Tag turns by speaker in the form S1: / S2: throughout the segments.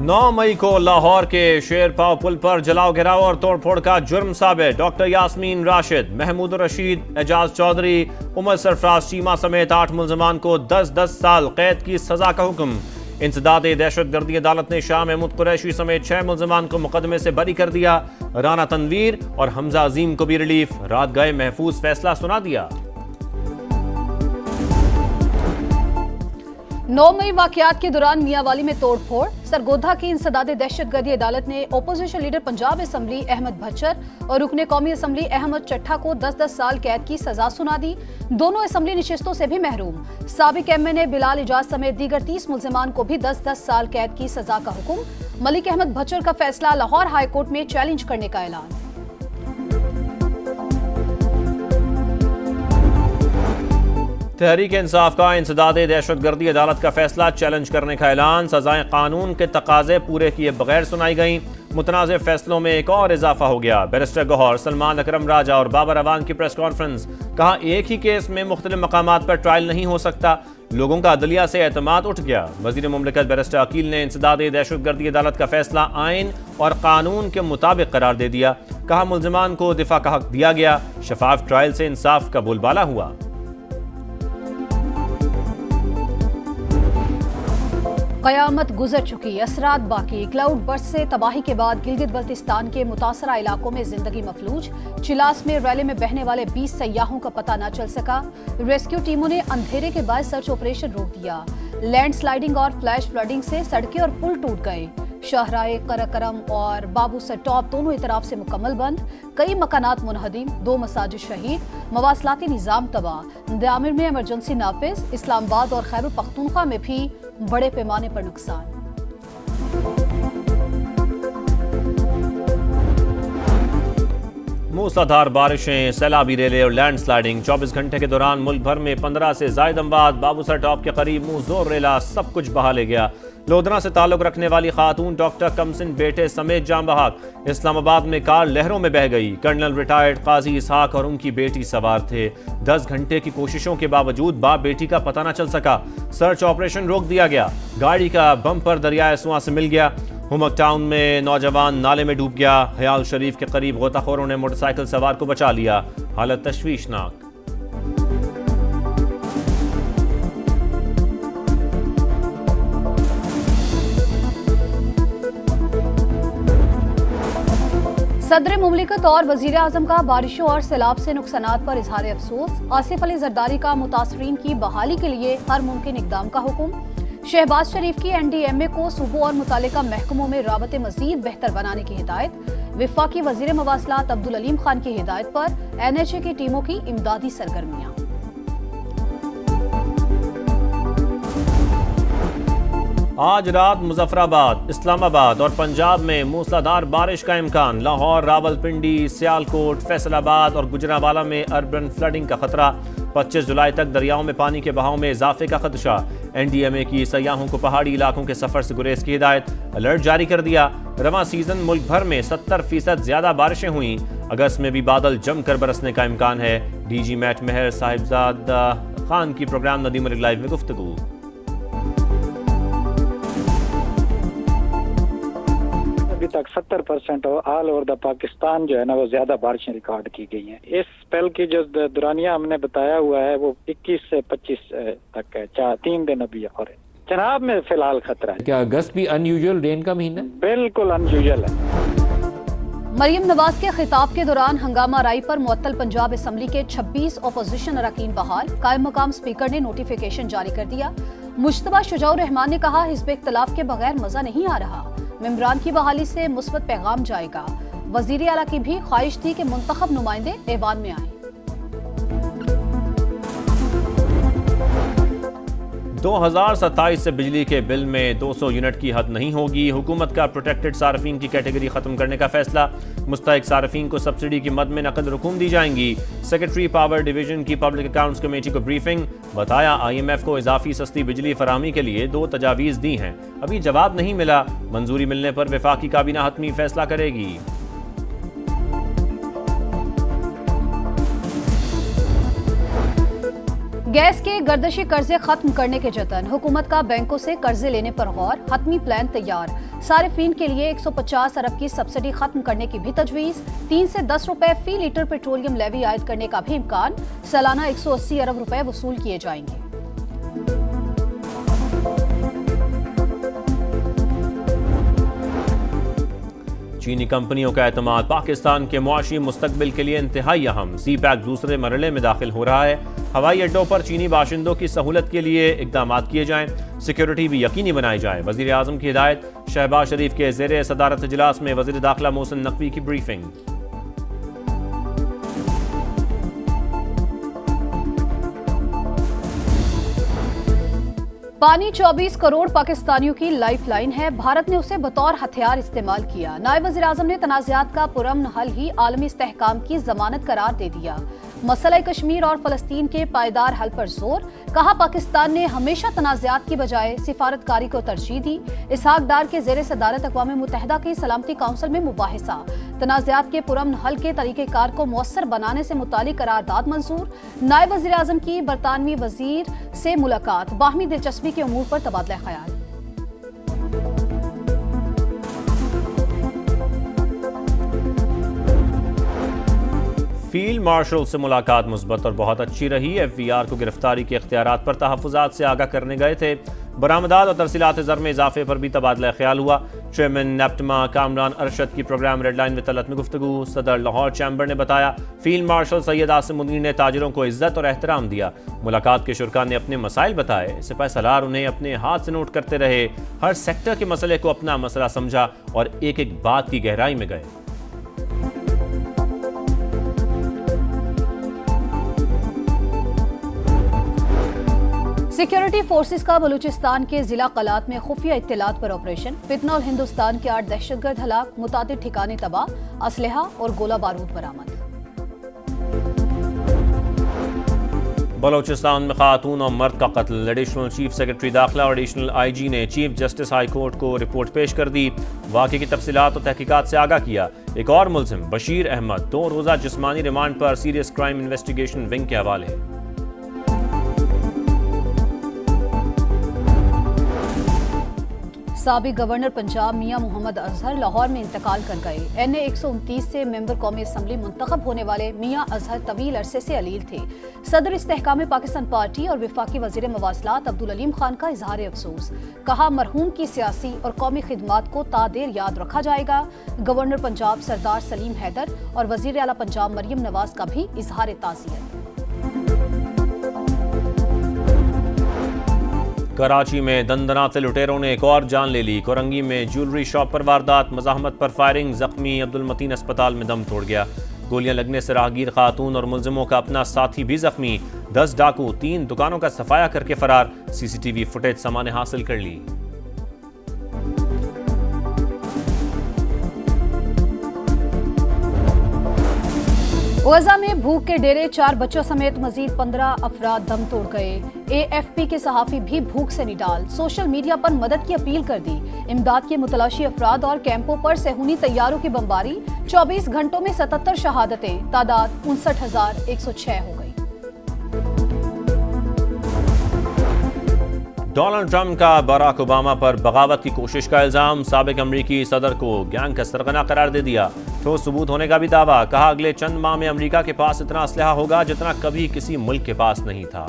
S1: 9 मई को लाहौर के शेरपाव पुल पर जलाओ गिराव और तोड़फोड़ का जुर्म साबित। डॉक्टर यास्मीन राशिद, महमूद रशीद, एजाज चौधरी, उमर सरफराज चीमा समेत 8 मुलजमान को 10-10 साल कैद की सजा का हुक्म। इंसदाद दहशतगर्दी अदालत ने शाह महमूद कुरैशी समेत 6 मुलजमान को मुकदमे से बरी कर दिया। राना तनवीर और हमजा अजीम को भी रिलीफ। रात गए महफूज फैसला सुना दिया।
S2: 9 मई वाकयात के दौरान मियांवाली में तोड़फोड़। सरगोधा की इंसदाद दहशतगर्दी अदालत ने opposition leader Punjab assembly Ahmad Bhachar और रुकने कौमी असम्बली अहमद चट्ठा को 10-10 साल कैद की सजा सुना दी। दोनों असम्बली नशिस्तों से भी महरूम। साबिक MNA बिलाल इजाज समेत दीगर 30 मुलजमान को भी 10-10 साल कैद की सजा का हुक्म। मलिक अहमद भच्चर का फैसला लाहौर हाईकोर्ट में चैलेंज करने का ऐलान।
S1: तहरीक इंसाफ का इंसदाद दहशतगर्दी अदालत का फैसला चैलेंज करने का ऐलान। सजाएं कानून के तकाजे पूरे किए बगैर सुनाई गईं। मुतनाज़ फैसलों में एक और इजाफा हो गया। बैरिस्टर गौहर, सलमान अकरम राजा और बाबर अवान की प्रेस कॉन्फ्रेंस। कहा, एक ही केस में मुख्तलिफ मकामात पर ट्रायल नहीं हो सकता। लोगों का अदलिया से एतमाद उठ गया। वज़ीर मुमलिकत बैरिस्टर अकील ने इंसदाद दहशतगर्दी अदालत का फैसला आइन और कानून के मुताबिक करार दे दिया। कहा, मुलजमान को दिफा का हक दिया गया। शफाफ ट्रायल से इंसाफ का बोलबाला हुआ।
S2: कयामत गुजर चुकी, असरात बाकी। क्लाउड बर्स्ट से तबाही के बाद गिलगित बल्तिस्तान के मुतासरा इलाकों में जिंदगी मफलूज। चिलास में रैली में बहने वाले 20 सयाहों का पता न चल सका। रेस्क्यू टीमों ने अंधेरे के बाद सर्च ऑपरेशन रोक दिया। लैंडस्लाइडिंग और फ्लैश फ्लडिंग से सड़कें और पुल टूट गए। शाहराए कराकरम और बाबू सटॉप दोनों तरफ से मुकम्मल बंद। कई मकानात मुनहदिम, 2 मसाजिद शहीद, मवासलाती निज़ाम तबाह। दामिर में इमरजेंसी नाफिज। इस्लामाबाद और खैबर पख्तूनख्वा में भी बड़े पैमाने पर नुकसान।
S1: मूसलाधार बारिशें, सैलाबी रेले और लैंडस्लाइडिंग। 24 घंटे के दौरान मुल्क भर में 15 से जायद अमवात। बाबूसर टॉप के करीब मुंह जोर रेला सब कुछ बहा ले गया। लोधना से ताल्लुक रखने वाली खातून डॉक्टर कमसिन बेटे समेत जाम बहाक। इस्लामाबाद में कार लहरों में बह गई। कर्नल रिटायर्ड काजी इसहाक और उनकी बेटी सवार थे। 10 घंटे की कोशिशों के बावजूद बाप बेटी का पता न चल सका। सर्च ऑपरेशन रोक दिया गया। गाड़ी का बम्पर दरियाए सुआ से मिल गया। हुमक टाउन में नौजवान नाले में डूब गया। हयाल शरीफ के करीब गोताखोरों ने मोटरसाइकिल सवार को बचा लिया। हालत तशवीशनाक।
S2: सदर मुमलिकत और वजीर आजम का बारिशों और सैलाब से नुकसानात पर इजहार अफसोस। आसिफ अली जरदारी का मुतासरीन की बहाली के लिए हर मुमकिन इकदाम का हुक्म। शहबाज शरीफ की NDMA को सूबों और मुतालिका महकमों में राबते मजीद बेहतर बनाने की हिदायत। वफाकी वजीर मवासलात अब्दुल अलीम खान की हिदायत पर NHA की टीमों की इमदादी सरगर्मियां।
S1: आज रात मुजफ्फराबाद, इस्लामाबाद और पंजाब में मूसलाधार बारिश का इम्कान। लाहौर, रावलपिंडी, सियालकोट, फैसलाबाद और गुजरांवाला में अर्बन फ्लडिंग का खतरा। 25 जुलाई तक दरियाओं में पानी के बहाव में इजाफे का खदशा। NDMA की सयाहों को पहाड़ी इलाकों के सफर से गुरेज की हिदायत। अलर्ट जारी कर दिया। रवां सीजन मुल्क भर में 70% ज्यादा बारिशें हुई। अगस्त में भी बादल जमकर बरसने का इम्कान है। DG मैट महर साहिबजादा खान की प्रोग्राम नदीम लाइव में गुफ्तगू।
S3: अभी तक 70% ऑल ओवर द पाकिस्तान जो है ना वो ज्यादा बारिशें रिकॉर्ड की गई हैं। इस स्पेल की जो दुरानिया हमने बताया हुआ है वो 21 से 25 तक है। 3 दिन अभी और है। चनाब में फिलहाल खतरा है।
S4: क्या अगस्त भी अनयूजुअल रेन का महीना?
S3: बिल्कुल अनयूजुअल है।
S2: मरियम नवाज के खिताब के दौरान हंगामा राई पर मुअत्तल पंजाब असम्बली के 26 अपोजिशन अरकान बहाल। कायम मकाम स्पीकर ने नोटिफिकेशन जारी कर दिया। मुश्तबा शुजाउर रहमान ने कहा, हिज़्ब इख्तिलाफ के बगैर मजा नहीं आ रहा। मेंबरान की बहाली से मुस्बत पैगाम जाएगा। वजीर आला की भी ख्वाहिश थी कि मुंतखब नुमाइंदे ऐवान में आए।
S1: 2027 से बिजली के बिल में 200 यूनिट की हद नहीं होगी। हुकूमत का प्रोटेक्टेड सार्फिन की कैटेगरी खत्म करने का फैसला। मुस्तहिक सार्फिन को सब्सिडी की मद में नकद रकूम दी जाएंगी। सेक्रेटरी पावर डिवीजन की पब्लिक अकाउंट्स कमेटी को ब्रीफिंग। बताया, IMF को इजाफी सस्ती बिजली फराहमी के लिए 2 तजावीज़ दी हैं। अभी जवाब नहीं मिला। मंजूरी मिलने पर वफाकी काबीना हतमी फैसला करेगी।
S2: गैस के गर्दिशी कर्जे खत्म करने के जतन, हुकूमत का बैंकों से कर्जे लेने पर गौर, हतमी प्लान तैयार। सारिफीन के लिए 150 अरब की सब्सिडी खत्म करने की भी तजवीज, 3 से 10 रुपए फी लीटर पेट्रोलियम लेवी आयद करने का भी इम्कान, सालाना 180 अरब रुपए वसूल किए जाएंगे।
S1: चीनी कंपनियों का एतमाद पाकिस्तान के मुआशी मुस्तकबिल के लिए इंतहाई अहम, सी पैक दूसरे मरहले में दाखिल हो रहा है। हवाई अड्डों पर चीनी बाशिंदों की सहूलत के लिए इकदाम किए जाएं, सिक्योरिटी भी यकीनी बनाई जाए। वजीर आजम की हिदायत, शहबाज शरीफ के ज़ेरे सदारत इजलास में वजीर दाखिला मोहसिन नकवी की ब्रीफिंग।
S2: पानी 24 करोड़ पाकिस्तानियों की लाइफलाइन है, भारत ने उसे बतौर हथियार इस्तेमाल किया। नायब वज़ीर आज़म ने तनाज़ात का पुरअमन हल ही आलमी इस्तेहकाम की जमानत करार दे दिया। मसला कश्मीर और फलस्तीन के पायदार हल पर जोर, कहा पाकिस्तान ने हमेशा तनाज़ात की बजाय सिफारतकारी को तरजीह दी। इसहाक डार के ज़ेरे सदारत अक़वाम मुत्तहिदा की सलामती काउंसिल में मुबाहिसा, तनाज़ात के पुरअमन हल के तरीक़ेकार को मौसर बनाने से मुतालिक करारदाद मंजूर। नायब वज़ीर आज़म की बरतानवी वज़ीर से मुलाकात, बाहमी दिलचस्पी के उमूर पर तबादला ख्याल।
S1: फील्ड मार्शल से मुलाकात मुस्बत और बहुत अच्छी रही। FVR को गिरफ्तारी के इख्तियारात पर तहफ़्फ़ुज़ात से आगाह करने गए थे। बरामदात और तरसीलात ज़र में इजाफे पर भी तबादला ख्याल हुआ। चेयरमैन नेप्टमा कामरान अरशद की प्रोग्राम रेडलाइन वितलत में गुफ्तगू। सदर लाहौर चैम्बर ने बताया, फील्ड मार्शल सैयद आसिम मुनीर ने ताजिरों को इज्जत और एहतराम दिया। मुलाकात के शुरका ने अपने मसाइल बताए, सिपाही सलार उन्हें अपने हाथ से नोट करते रहे। हर सेक्टर के मसले को अपना मसला समझा और एक एक बात की गहराई में गए।
S2: सिक्योरिटी फोर्सेस का बलूचिस्तान के जिला कलात में खुफिया इत्तलात पर ऑपरेशन, फितना और हिंदुस्तान के 8 दहशतगर्द हलाक, मुतादिद ठिकाने तबाह, असलहा और गोला बारूद बरामद।
S1: बलूचिस्तान में खातून और मर्द का कत्ल, एडिशनल चीफ सेक्रेटरी दाखिला और एडिशनल IG ने चीफ जस्टिस हाई कोर्ट को रिपोर्ट पेश कर दी। वाक़े की तफसीलात और तहकीकात से आगाह किया। एक और मुल्ज़िम बशीर अहमद 2 रोज़ा जिस्मानी रिमांड पर सीरियस क्राइम इन्वेस्टिगेशन विंग के हवाले।
S2: साबिक गवर्नर पंजाब मियां मोहम्मद अजहर लाहौर में इंतकाल कर गए। NA 129 से मेंबर कौमी असम्बली मुंतखब होने वाले मियां अजहर तवील अरसे से अलील थे। सदर इस्तेहकाम पाकिस्तान पार्टी और वफाकी वजीर मवासलात अब्दुल अलीम खान का इजहार अफसोस, कहा मरहूम की सियासी और कौमी खिदमात को तादेर याद रखा जाएगा। गवर्नर पंजाब सरदार सलीम हैदर और वजीर आला पंजाब मरियम नवाज का भी इजहार ताज़ियत।
S1: कराची में दंदनाते लुटेरों ने एक और जान ले ली। कोरंगी में ज्वेलरी शॉप पर वारदात, मज़ाहमत पर फायरिंग, जख्मी अब्दुल मतीन अस्पताल में दम तोड़ गया। गोलियां लगने से राहगीर खातून और मुलजिमों का अपना साथी भी जख्मी। 10 डाकू 3 दुकानों का सफाया करके फरार। CCTV फुटेज सामाने हासिल कर ली।
S2: गजा में भूख के डेरे, 4 बच्चों समेत मजीद 15 अफराद दम तोड़ गए। AFP के सहाफ़ी भी भूख से निडाल, सोशल मीडिया पर मदद की अपील कर दी। इमदाद के मुतलाशी अफराद और कैंपों पर सेहूनी तैयारों की बमबारी, 24 घंटों में 77 शहादतें, तादाद 59,106 हो गई।
S1: डोनाल्ड ट्रंप का बराक ओबामा पर बगावत की कोशिश का इल्जाम, साबिक अमरीकी सदर को गैंग का सरगना करार दे दिया। ठोस सबूत होने का भी दावा, कहा अगले चंद माह में अमरीका के पास इतना असलहा होगा जितना कभी किसी मुल्क के पास नहीं था।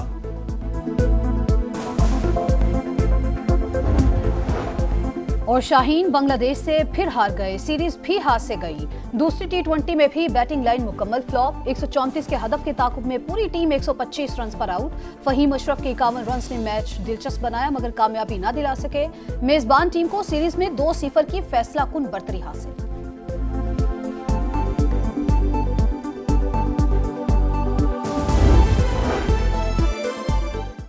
S2: और शाहीन बांग्लादेश से फिर हार गए, सीरीज भी हाथ से गई। दूसरी T20 में भी बैटिंग लाइन मुकम्मल फ्लॉप, 134 के हदफ के ताकुब में पूरी टीम 125 रन पर आउट। फहीम अशरफ के 51 रन ने मैच दिलचस्प बनाया मगर कामयाबी न दिला सके। मेजबान टीम को सीरीज में 2-0 की फैसला कुन बरतरी हासिल।